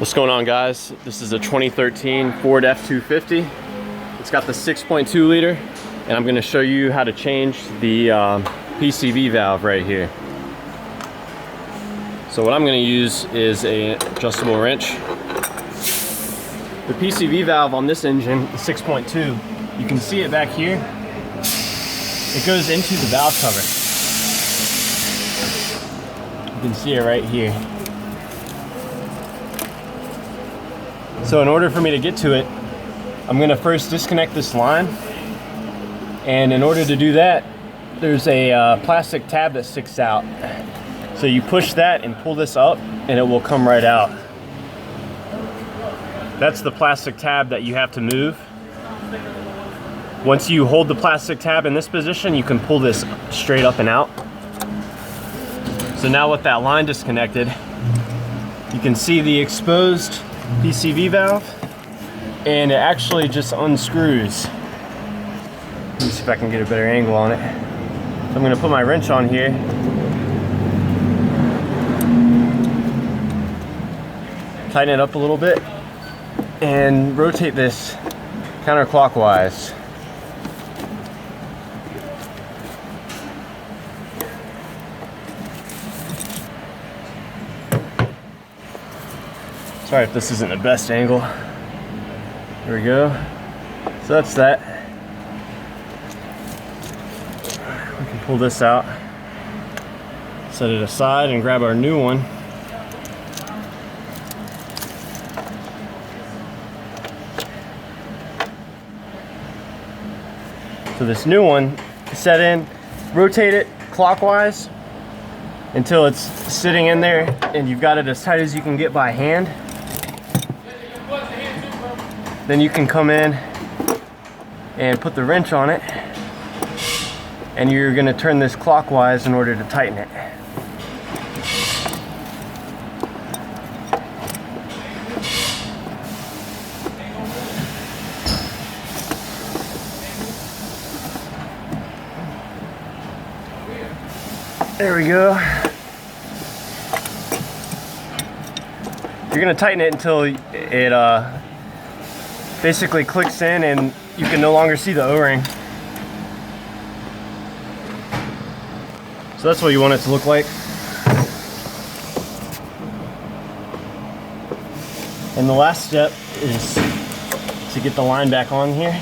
What's going on, guys? This is a 2013 Ford F250. It's got the 6.2 liter, and I'm going to show you how to change the PCV valve right here. So what I'm going to use is an adjustable wrench. The PCV valve on this engine, the 6.2, you can see it back here. It goes into the valve cover. You can see it right here. So in order for me to get to it, I'm going to first disconnect this line. And in order to do that, there's a plastic tab that sticks out. So you push that and pull this up and it will come right out. That's the plastic tab that you have to move. Once you hold the plastic tab in this position, you can pull this straight up and out. So now with that line disconnected, you can see the exposed PCV valve, and it actually just unscrews. Let me see if I can get a better angle on it. So I'm going to put my wrench on here. Tighten it up a little bit and rotate this counterclockwise. Sorry if this isn't the best angle. There we go. So that's that. We can pull this out, set it aside, and grab our new one. So this new one, set in, rotate it clockwise until it's sitting in there and you've got it as tight as you can get by hand. Then you can come in and put the wrench on it, and you're going to turn this clockwise in order to tighten it. There we go. You're going to tighten it until it basically clicks in and you can no longer see the O-ring. So that's what you want it to look like. And the last step is to get the line back on here,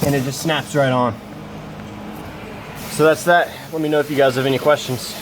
and it just snaps right on. So that's that. Let me know if you guys have any questions.